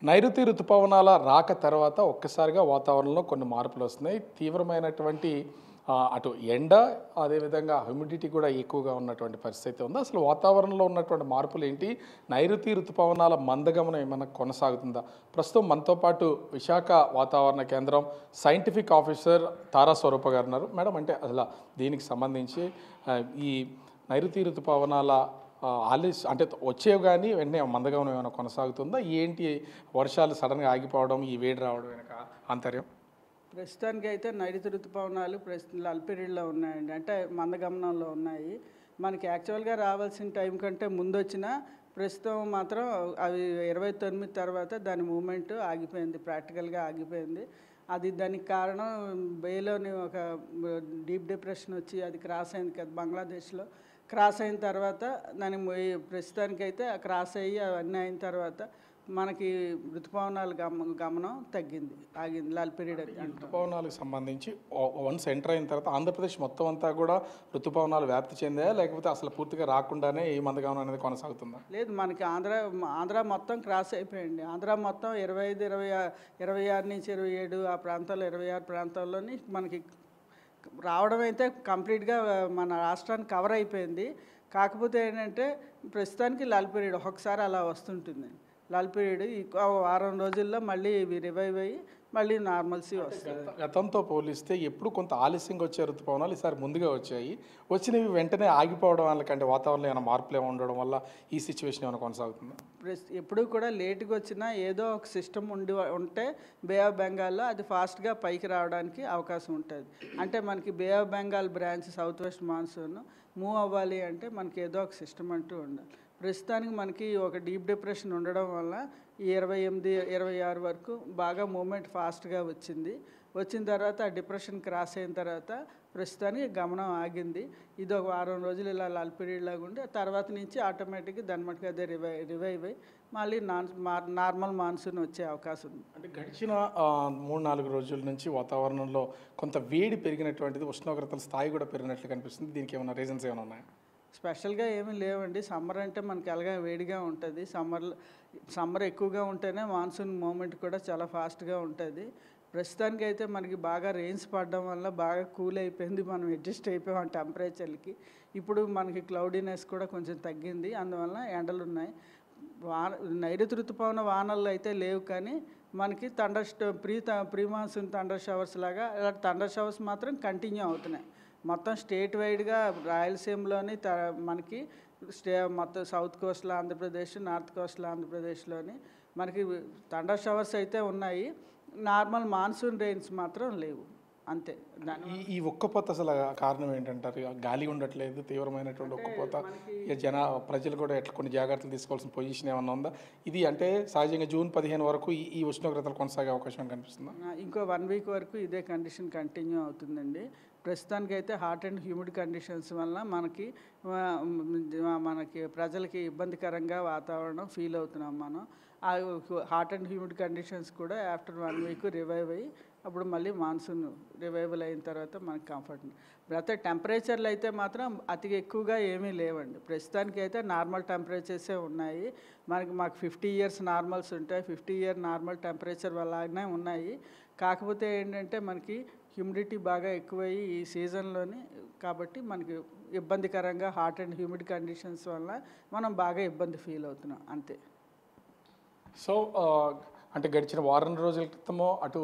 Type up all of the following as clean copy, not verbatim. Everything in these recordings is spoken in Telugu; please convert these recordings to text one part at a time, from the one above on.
నైరుతి రుతుపవనాల రాక తర్వాత ఒక్కసారిగా వాతావరణంలో కొన్ని మార్పులు వస్తున్నాయి. తీవ్రమైనటువంటి అటు ఎండ, అదేవిధంగా హ్యూమిడిటీ కూడా ఎక్కువగా ఉన్నటువంటి పరిస్థితి ఉంది. అసలు వాతావరణంలో ఉన్నటువంటి మార్పులు ఏంటి? నైరుతి రుతుపవనాల మందగమనం ఏమైనా కొనసాగుతుందా? ప్రస్తుతం మనతో పాటు విశాఖ వాతావరణ కేంద్రం సైంటిఫిక్ ఆఫీసర్ తారా స్వరూప గారు ఉన్నారు. మేడం, అంటే అసలు దీనికి సంబంధించి ఈ నైరుతి రుతుపవనాల ఆలస్యం అంటే వచ్చేవి కానీ వెంటనే మందగమనం ఏమైనా కొనసాగుతుందా? ఏంటి వర్షాలు సడన్గా ఆగిపోవడం, ఈ వేడి రావడం వెనక ఆంతర్యం? ప్రస్తుతానికి అయితే నైరుతి రుతుపవనాలు ప్రస్తుతం అల్పిరిడ్లో ఉన్నాయండి, అంటే మందగమనంలో ఉన్నాయి. మనకి యాక్చువల్గా రావాల్సిన టైం కంటే ముందు వచ్చినా ప్రస్తుతం మాత్రం అవి 29 తర్వాత దాని మూమెంట్ ఆగిపోయింది, ప్రాక్టికల్గా ఆగిపోయింది. అది దానికి కారణం బేలోని ఒక డీప్ డిప్రెషన్ వచ్చి అది క్రాస్ అయింది కదా బంగ్లాదేశ్లో. క్రాస్ అయిన తర్వాత దాని ప్రస్తుతానికైతే క్రాస్ అయ్యి అవన్నీ అయిన తర్వాత మనకి ఋతుపవనాల గమనం తగ్గింది, ఆగింది, లాల్ పీరియడ్. ఋతుపవనాలకు సంబంధించి వన్స్ ఎంటర్ అయిన తర్వాత ఆంధ్రప్రదేశ్ మొత్తం అంతా కూడా ఋతుపవనాలు వ్యాప్తి చెందాయా, లేకపోతే అసలు పూర్తిగా రాకుండానే ఈ మందగమనం అనేది కొనసాగుతుందా? లేదు, మనకి ఆంధ్ర మొత్తం క్రాస్ అయిపోయింది. ఆంధ్ర మొత్తం 25, 26 నుంచి 27 ఆ ప్రాంతాల్లో 26 ప్రాంతాల్లోని మనకి రావడం అయితే కంప్లీట్గా మన రాష్ట్రాన్ని కవర్ అయిపోయింది. కాకపోతే ఏంటంటే ప్రస్తుతానికి లాల్ పీరియడ్ ఒక్కొక్కసారి అలా వస్తుంటుంది. లాల్ పీరియడ్ వారం రోజుల్లో మళ్ళీ ఇవి రివైవ్ అయ్యి మళ్ళీ నార్మల్సీ వస్తుంది. గతంతో పోలిస్తే ఎప్పుడు కొంత ఆలస్యంగా వచ్చే ఋతుపవనాలు ఈసారి ముందుగా వచ్చాయి. వచ్చినవి వెంటనే ఆగిపోవడం వల్ల, కంటే వాతావరణంలో ఏమైనా మార్పులు ఏమైనా ఉండడం వల్ల ఈ సిచ్యువేషన్ ఏమైనా కొనసాగుతుంది? ఎప్పుడు కూడా లేట్గా వచ్చినా ఏదో ఒక సిస్టమ్ ఉంటే బే ఆఫ్ బెంగాల్లో అది ఫాస్ట్గా పైకి రావడానికి అవకాశం ఉంటుంది. అంటే మనకి bay of Bengal branch south west monsoon move అవ్వాలి అంటే మనకి ఏదో ఒక సిస్టమ్ అంటూ ఉండాలి. ప్రస్తుతానికి మనకి ఒక డీప్ డిప్రెషన్ ఉండడం వల్ల ఈ 28, 26 వరకు బాగా మూమెంట్ ఫాస్ట్గా వచ్చిన తర్వాత ఆ డిప్రెషన్ క్రాస్ అయిన తర్వాత ప్రస్తుతానికి గమనం ఆగింది. ఇది ఒక వారం రోజులు ఇలా లాల్ పీరియడ్ లాగా ఉండి తర్వాత నుంచి ఆటోమేటిక్గా దాని మటుకు అదే రివైవ్ అయ్యి మళ్ళీ నార్మల్ మాన్సూన్ వచ్చే అవకాశం ఉంది. అంటే గడిచిన 3-4 రోజుల నుంచి వాతావరణంలో కొంత వేడి పెరిగినటువంటిది, ఉష్ణోగ్రతల స్థాయి కూడా పెరిగినట్లు కనిపిస్తుంది. దీనికి ఏమైనా రీజన్స్ ఏమైనా ఉన్నాయా? స్పెషల్గా ఏమీ లేవండి. సమ్మర్ అంటే మనకి ఎలాగా వేడిగా ఉంటుంది. సమ్మర్ ఎక్కువగా ఉంటేనే మాన్సూన్ మూమెంట్ కూడా చాలా ఫాస్ట్గా ఉంటుంది. ప్రస్తుతానికి అయితే మనకి బాగా రెయిన్స్ పడడం వల్ల బాగా కూల్ అయిపోయింది, మనం అడ్జస్ట్ అయిపోయాం టెంపరేచర్లకి. ఇప్పుడు మనకి క్లౌడీనెస్ కూడా కొంచెం తగ్గింది, అందువల్ల ఎండలు ఉన్నాయి. నైరుతి రుతుపవన వానలు అయితే లేవు, కానీ మనకి ప్రీ మాన్సూన్ థండర్ షవర్స్ లాగా థండర్ షవర్స్ మాత్రం కంటిన్యూ అవుతున్నాయి. మొత్తం స్టేట్ వైడ్గా రాయలసీమలోని మనకి మొత్తం south coastal Andhra Pradesh, north coastal ఆంధ్రప్రదేశ్లోని మనకి థండర్ షవర్స్ అయితే ఉన్నాయి. నార్మల్ మాన్సూన్ రెయిన్స్ మాత్రం లేవు, అంతే. ఈ ఒక్కపోత అసలు కారణం ఏంటంటారు? గాలి ఉండట్లేదు, తీవ్రమైనటువంటి ఒక్కపోత. ప్రజలు కూడా ఎట్లా కొన్ని జాగ్రత్తలు తీసుకోవాల్సిన పొజిషన్ ఏమన్నా ఉందా? ఇది అంటే సహజంగా జూన్ 15 వరకు ఈ ఉష్ణోగ్రతలు కొనసాగే అవకాశం కనిపిస్తుందా? ఇంకో 1 వీక్ వరకు ఇదే కండిషన్ కంటిన్యూ అవుతుందండి. ప్రస్తుతానికైతే హాట్ అండ్ హ్యూమిడ్ కండిషన్స్ వల్ల మనకి ప్రజలకి ఇబ్బందికరంగా వాతావరణం ఫీల్ అవుతున్నాం మనం. ఆ హాట్ అండ్ హ్యూమిడ్ కండిషన్స్ కూడా ఆఫ్టర్ 1 వీక్ రివైవ్ అయ్యి అప్పుడు మళ్ళీ మాన్సూన్ రివైవల్ అయిన తర్వాత మనకి కంఫర్ట్. అయితే టెంపరేచర్లు అయితే మాత్రం అతి ఎక్కువగా ఏమీ లేవండి. ప్రస్తుతానికి అయితే నార్మల్ టెంపరేచర్సే ఉన్నాయి. మాకు 50 ఇయర్స్ నార్మల్స్ ఉంటాయి, 50 ఇయర్ నార్మల్ టెంపరేచర్ వల్లనే ఉన్నాయి. కాకపోతే ఏంటంటే మనకి హ్యూమిడిటీ బాగా ఎక్కువయ్యి ఈ సీజన్లోని, కాబట్టి మనకి ఇబ్బందికరంగా హాట్ అండ్ హ్యూమిడ్ కండిషన్స్ వల్ల మనం బాగా ఇబ్బంది ఫీల్ అవుతున్నాం, అంతే. సో అంటే గడిచిన వారం రోజుల క్రితమో అటు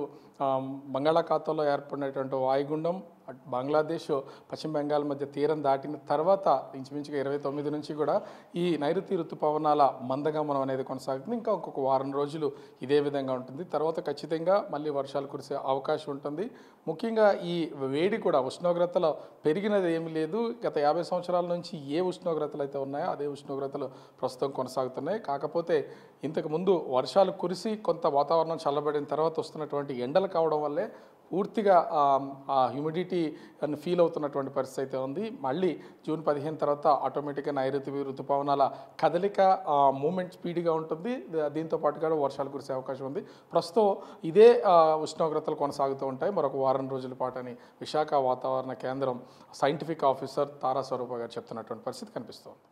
బంగాళాఖాతంలో ఏర్పడినటువంటి వాయుగుండం అటు బంగ్లాదేశ్, పశ్చిమ బెంగాల్ మధ్య తీరం దాటిన తర్వాత ఇంచుమించుగా 29 నుంచి కూడా ఈ నైరుతి ఋతుపవనాల మందగమనం అనేది కొనసాగుతుంది. ఇంకా ఒక్కొక్క వారం రోజులు ఇదే విధంగా ఉంటుంది. తర్వాత ఖచ్చితంగా మళ్ళీ వర్షాలు కురిసే అవకాశం ఉంటుంది. ముఖ్యంగా ఈ వేడి కూడా ఉష్ణోగ్రతలు పెరిగినది ఏమీ లేదు. గత 50 సంవత్సరాల నుంచి ఏ ఉష్ణోగ్రతలు అయితే ఉన్నాయో అదే ఉష్ణోగ్రతలు ప్రస్తుతం కొనసాగుతున్నాయి. కాకపోతే ఇంతకుముందు వర్షాలు కురిసి కొంత వాతావరణం చల్లబడిన తర్వాత వస్తున్నటువంటి ఎండలు కావడం వల్లే పూర్తిగా ఆ హ్యూమిడిటీ ఫీల్ అవుతున్నటువంటి పరిస్థితి అయితే ఉంది. మళ్ళీ జూన్ 15 తర్వాత ఆటోమేటిక్గా నైరుతి ఋతుపవనాల కదలిక మూమెంట్ స్పీడ్గా ఉంటుంది. దీంతో పాటుగా వర్షాలు కురిసే అవకాశం ఉంది. ప్రస్తుతం ఇదే ఉష్ణోగ్రతలు కొనసాగుతూ ఉంటాయి మరొక వారం రోజుల పాటు అని విశాఖ వాతావరణ కేంద్రం సైంటిఫిక్ ఆఫీసర్ తారా స్వరూప గారు చెప్తున్నటువంటి పరిస్థితి కనిపిస్తోంది.